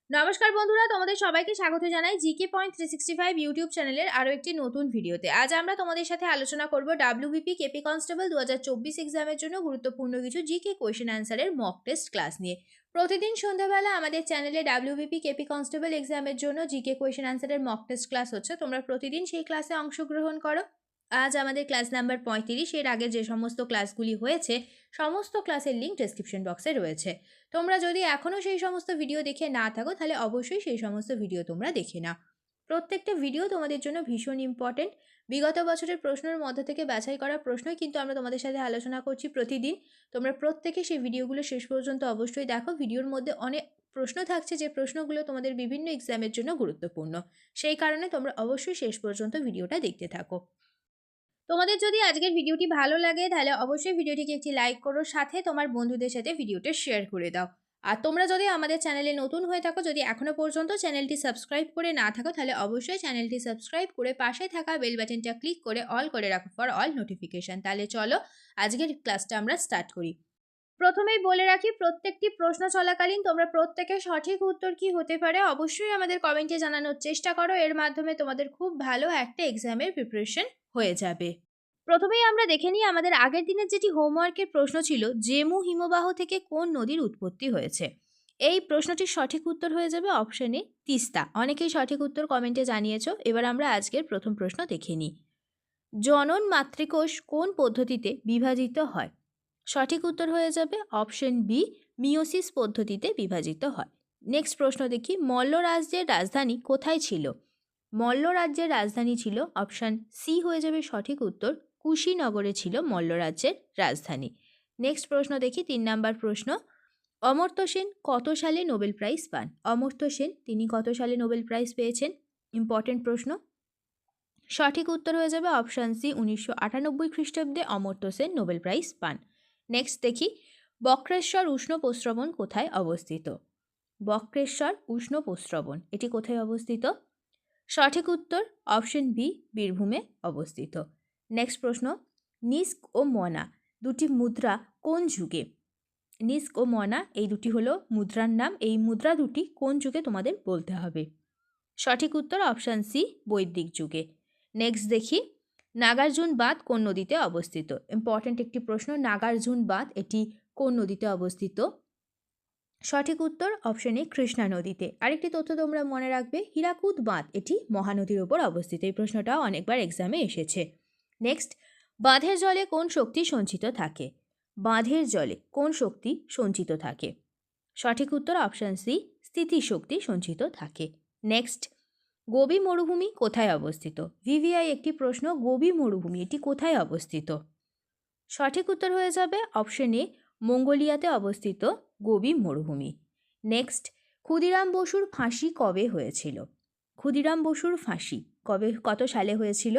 নমস্কার বন্ধুরা, তোমাদের সবাইকে স্বাগত জানাই জিকে পয়েন্ট 365 ইউটিউব চ্যানেলের আরও একটি নতুন ভিডিওতে। আজ আমরা তোমাদের সাথে আলোচনা করব ডাব্লিউবিপি কেপি কনস্টেবল 2024 এক্সামের জন্য গুরুত্বপূর্ণ কিছু জিকে কোয়েশ্চেন অ্যান্সারের মক টেস্ট ক্লাস নিয়ে। প্রতিদিন সন্ধ্যাবেলা আমাদের চ্যানেলে ডাব্লিউবিপি কেপি কনস্টেবল এক্সামের জন্য জিকে কোয়েশ্চেন অ্যান্সারের মক টেস্ট ক্লাস হচ্ছে, তোমরা প্রতিদিন সেই ক্লাসে অংশগ্রহণ করো। আজ আমাদের ক্লাস নাম্বার 35। এর আগে যে সমস্ত ক্লাসগুলি হয়েছে সমস্ত ক্লাসের লিঙ্ক ডেসক্রিপশন বক্সে রয়েছে। তোমরা যদি এখনও সেই সমস্ত ভিডিও দেখে না থাকো তাহলে অবশ্যই সেই সমস্ত ভিডিও তোমরা দেখে নাও। প্রত্যেকটা ভিডিও তোমাদের জন্য ভীষণ ইম্পর্টেন্ট। বিগত বছরের প্রশ্নের মধ্য থেকে বাছাই করা প্রশ্নই কিন্তু আমরা তোমাদের সাথে আলোচনা করছি প্রতিদিন। তোমরা প্রত্যেকে সেই ভিডিওগুলো শেষ পর্যন্ত অবশ্যই দেখো। ভিডিওর মধ্যে অনেক প্রশ্ন থাকছে যে প্রশ্নগুলো তোমাদের বিভিন্ন এক্সামের জন্য গুরুত্বপূর্ণ। সেই কারণে তোমরা অবশ্যই শেষ পর্যন্ত ভিডিওটা দেখতে থাকো। তোমাদের যদি আজকের ভিডিওটি ভালো লাগে তাহলে অবশ্যই ভিডিওটিকে একটি লাইক করো, সাথে তোমার বন্ধুদের সাথে ভিডিওটা শেয়ার করে দাও। আর তোমরা যদি আমাদের চ্যানেলে নতুন হয়ে থাকো, যদি এখনও পর্যন্ত চ্যানেলটি সাবস্ক্রাইব করে না থাকো তাহলে অবশ্যই চ্যানেলটি সাবস্ক্রাইব করে পাশে থাকা বেল বাটনটা ক্লিক করে অল করে রাখো ফর অল নোটিফিকেশান। তাহলে চলো আজকের ক্লাসটা আমরা স্টার্ট করি। প্রথমেই বলে রাখি, প্রত্যেকটি প্রশ্ন চলাকালীন তোমরা প্রত্যেকের সঠিক উত্তর কী হতে পারে অবশ্যই আমাদের কমেন্টে জানানোর চেষ্টা করো। এর মাধ্যমে তোমাদের খুব ভালো একটা এক্সামের প্রিপারেশন হয়ে যাবে। প্রথমেই আমরা দেখে নিই আমাদের আগের দিনের যেটি হোমওয়ার্কের প্রশ্ন ছিল, জেমু হিমবাহ থেকে কোন নদীর উৎপত্তি হয়েছে। এই প্রশ্নটির সঠিক উত্তর হয়ে যাবে অপশনে তিস্তা। অনেকেই সঠিক উত্তর কমেন্টে জানিয়েছো। এবার আমরা আজকের প্রথম প্রশ্ন দেখে নিই। জনন মাতৃকোষ কোন পদ্ধতিতে বিভাজিত হয়। সঠিক উত্তর হয়ে যাবে অপশন বি, মিওসিস পদ্ধতিতে বিভাজিত হয়। নেক্সট প্রশ্ন দেখি, মল্ল রাজ্যের রাজধানী কোথায় ছিল। মল্ল রাজ্যের রাজধানী ছিল অপশান সি হয়ে যাবে সঠিক উত্তর, কুশীনগরে ছিল মল্ল রাজ্যের রাজধানী। নেক্সট প্রশ্ন দেখি 3 নাম্বার প্রশ্ন, অমর্ত্য সেন কত সালে নোবেল প্রাইজ পান। অমর্ত্য সেন তিনি কত সালে নোবেল প্রাইজ পেয়েছেন, ইম্পর্টেন্ট প্রশ্ন। সঠিক উত্তর হয়ে যাবে অপশান সি, 1998 খ্রিস্টাব্দে অমর্ত্য সেন নোবেল প্রাইজ পান। নেক্সট দেখি, বক্রেশ্বর উষ্ণ প্রস্রবণ কোথায় অবস্থিত। বক্রেশ্বর উষ্ণ প্রস্রবণ এটি কোথায় অবস্থিত। সঠিক উত্তর অপশন বি, বীরভূমে অবস্থিত। নেক্সট প্রশ্ন, নিস্ক ও মনা দুটি মুদ্রা কোন যুগে। নিস্ক ও মনা এই দুটি হলো মুদ্রার নাম। এই মুদ্রা দুটি কোন যুগে তোমাদের বলতে হবে। সঠিক উত্তর অপশান সি, বৈদিক যুগে। নেক্সট দেখি, নাগার্জুন বাঁধ কোন নদীতে অবস্থিত। ইম্পর্ট্যান্ট একটি প্রশ্ন, নাগার্জুন বাঁধ এটি কোন নদীতে অবস্থিত। সঠিক উত্তর অপশন এ, কৃষ্ণা নদীতে। আরেকটি তথ্য তোমরা মনে রাখবে, হীরাকুদ বাঁধ এটি মহানদীর ওপর অবস্থিত। এই প্রশ্নটাও অনেকবার এক্সামে এসেছে। নেক্সট, বাঁধের জলে কোন শক্তি সঞ্চিত থাকে। বাঁধের জলে কোন শক্তি সঞ্চিত থাকে। সঠিক উত্তর অপশান সি, স্থিতিশক্তি সঞ্চিত থাকে। নেক্সট, গোবি মরুভূমি কোথায় অবস্থিত। ভিভিআই একটি প্রশ্ন, গোবি মরুভূমি এটি কোথায় অবস্থিত। সঠিক উত্তর হয়ে যাবে অপশন এ, মঙ্গোলিয়াতে অবস্থিত গোবি মরুভূমি। নেক্সট, ক্ষুদিরাম বসুর ফাঁসি কবে হয়েছিল। ক্ষুদিরাম বসুর ফাঁসি কত সালে হয়েছিল।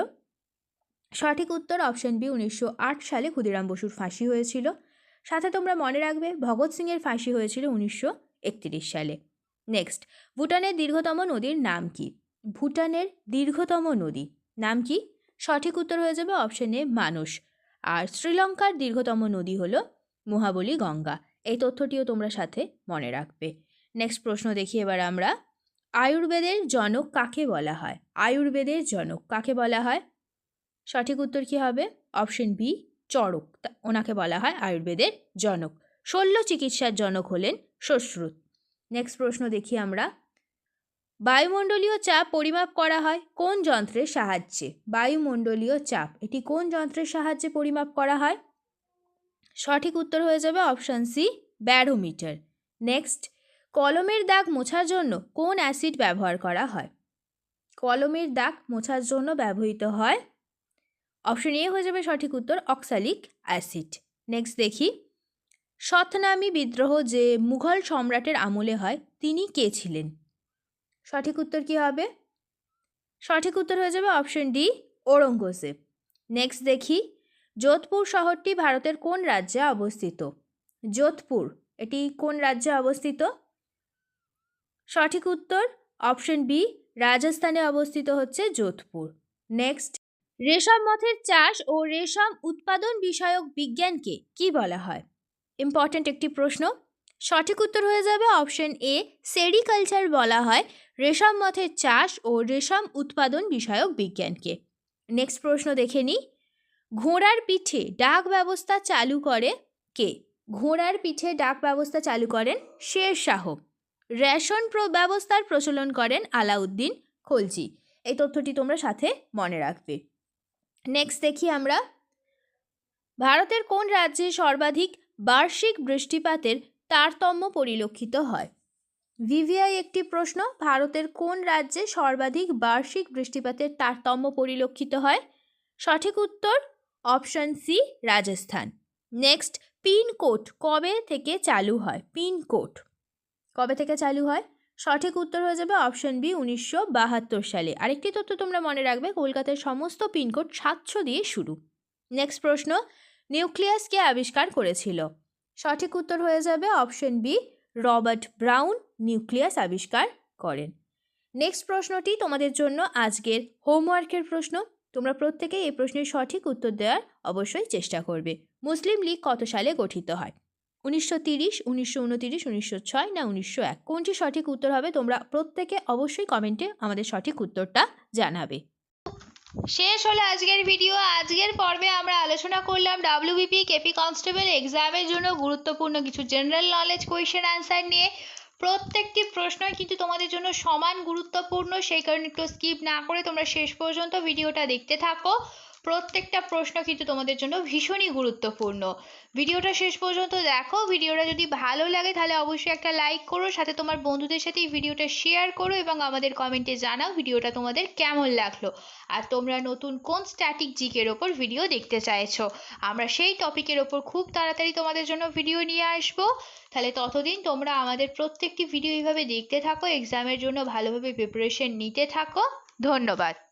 সঠিক উত্তর অপশন বি, 1908 সালে ক্ষুদিরাম বসুর ফাঁসি হয়েছিল। সাথে তোমরা মনে রাখবে ভগৎ সিংয়ের ফাঁসি হয়েছিল 1931 সালে। নেক্সট, ভুটানের দীর্ঘতম নদীর নাম কি। ভুটানের দীর্ঘতম নদী নাম কি। সঠিক উত্তর হয়ে যাবে অপশন এ, মানস। আর শ্রীলঙ্কার দীর্ঘতম নদী হলো মহাবলী গঙ্গা। এই তথ্যটিও তোমরা সাথে মনে রাখবে। নেক্সট প্রশ্ন দেখি এবার আমরা, আয়ুর্বেদের জনক কাকে বলা হয়। আয়ুর্বেদের জনক কাকে বলা হয়। সঠিক উত্তর কী হবে, অপশন বি, চরক, ওনাকে বলা হয় আয়ুর্বেদের জনক। শল্য চিকিৎসার জনক হলেন সুশ্রুত। নেক্সট প্রশ্ন দেখি আমরা, বায়ুমণ্ডলীয় চাপ পরিমাপ করা হয় কোন যন্ত্রের সাহায্যে। বায়ুমণ্ডলীয় চাপ এটি কোন যন্ত্রের সাহায্যে পরিমাপ করা হয়। সঠিক উত্তর হয়ে যাবে অপশান সি, ব্যারোমিটার। নেক্সট, কলমের দাগ মোছার জন্য কোন অ্যাসিড ব্যবহার করা হয়। কলমের দাগ মোছার জন্য ব্যবহৃত হয়, অপশন এ হয়ে যাবে সঠিক উত্তর, অক্সালিক অ্যাসিড। নেক্সট দেখি, শতনামী বিদ্রোহ যে মুঘল সম্রাটের আমলে হয় তিনি কে ছিলেন। সঠিক উত্তর কী হবে। সঠিক উত্তর হয়ে যাবে অপশন ডি, ঔরঙ্গজেব। নেক্সট দেখি, যোধপুর শহরটি ভারতের কোন রাজ্যে অবস্থিত। যোধপুর এটি কোন রাজ্যে অবস্থিত। সঠিক উত্তর অপশন বি, রাজস্থানে অবস্থিত হচ্ছে যোধপুর। নেক্সট, রেশম মথের চাষ ও রেশম উৎপাদন বিষয়ক বিজ্ঞানকে কি বলা হয়। ইম্পর্ট্যান্ট একটি প্রশ্ন। সঠিক উত্তর হয়ে যাবে অপশন এ, সেরিকালচার বলা হয় রেশম মথের চাষ ও রেশম উৎপাদন বিষয়ক বিজ্ঞানকে। নেক্সট প্রশ্ন দেখে নিই, ঘোড়ার পিঠে ডাক ব্যবস্থা চালু করে কে? ঘোড়ার পিঠে ডাক ব্যবস্থা চালু করেন শের শাহ। রেশন ব্যবস্থার প্রচলন করেন আলাউদ্দিন খলজি। এই তথ্যটি তোমরা সাথে মনে রাখবে। নেক্সট দেখি আমরা, ভারতের কোন রাজ্যে সর্বাধিক বার্ষিক বৃষ্টিপাতের তারতম্য পরিলক্ষিত হয়? ভিভিআই একটি প্রশ্ন, ভারতের কোন রাজ্যে সর্বাধিক বার্ষিক বৃষ্টিপাতের তারতম্য পরিলক্ষিত হয়? সঠিক উত্তর option C, Rajasthan. Next, pincode কবে থেকে চালু হয়? পিনকোড কবে থেকে চালু হয়? সঠিক উত্তর হয়ে যাবে অপশন বি, 1972 সালে। আরেকটি তথ্য তোমরা মনে রাখবে, কলকাতার সমস্ত পিনকোড 700 দিয়ে শুরু। নেক্সট প্রশ্ন, নিউক্লিয়াস কে আবিষ্কার করেছিল? সঠিক উত্তর হয়ে যাবে option B, Robert Brown nucleus আবিষ্কার করেন। নেক্সট প্রশ্নটি তোমাদের জন্য আজকের হোমওয়ার্কের প্রশ্ন। তোমরা প্রত্যেকেই এই প্রশ্নের সঠিক উত্তর দেওয়ার অবশ্যই চেষ্টা করবে। মুসলিম লীগ কত সালে গঠিত হয়? 1930, 1929, 1906 না 1901? কোনটি সঠিক উত্তর হবে তোমরা প্রত্যেকে অবশ্যই কমেন্টে আমাদের সঠিক উত্তরটা জানাবে। শেষ হলো আজকের ভিডিও। আজকের পর্বে আমরা আলোচনা করলাম ডাব্লিউবিপি কেপি কনস্টেবল এক্সামের জন্য গুরুত্বপূর্ণ কিছু জেনারেল নলেজ কোয়েশ্চেন অ্যান্সার নিয়ে। প্রত্যেকটি প্রশ্নই কিন্তু তোমাদের জন্য সমান গুরুত্বপূর্ণ, সেই কারণে একটু স্কিপ না করে তোমরা শেষ পর্যন্ত ভিডিওটা দেখতে থাকো। প্রত্যেকটা প্রশ্ন কিন্তু তোমাদের জন্য ভীষণই গুরুত্বপূর্ণ। ভিডিওটা শেষ পর্যন্ত দেখো। ভিডিওটা যদি ভালো লাগে তাহলে অবশ্যই একটা লাইক করো, সাথে তোমার বন্ধুদের সাথে এই ভিডিওটা শেয়ার করো এবং আমাদের কমেন্টে জানাও ভিডিওটা তোমাদের কেমন লাগলো, আর তোমরা নতুন কোন স্ট্যাটিক জিকের ওপর ভিডিও দেখতে চাইছো। আমরা সেই টপিকের ওপর খুব তাড়াতাড়ি তোমাদের জন্য ভিডিও নিয়ে আসবো। তাহলে ততদিন তোমরা আমাদের প্রত্যেকটি ভিডিও এইভাবে দেখতে থাকো, এক্সামের জন্য ভালোভাবে প্রিপারেশন নিতে থাকো। ধন্যবাদ।